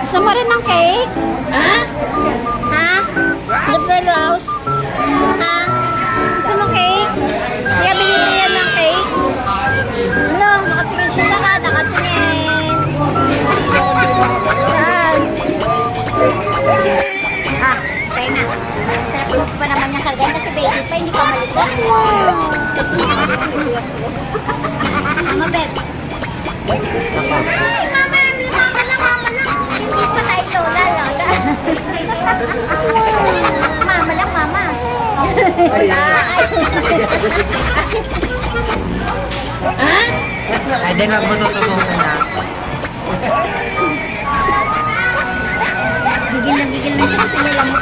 Gusto mo rin ng cake? Ha? Ha? Libre Rose? Ha? Gusto mo cake? Kaya binili yan ng cake? Ano? Nakatingin siya sa ka. Nakatingin. Saan? Ah, tayo na. Sarap mo pa naman yung kargan kasi baby pa, hindi pa malikot. Mama, Beb. Ay, mama, mama lang. Hindi pa tayo lola. Mama lang, mama. Ay, din wag mo tututukan na. Gigil na siya kasi nilamot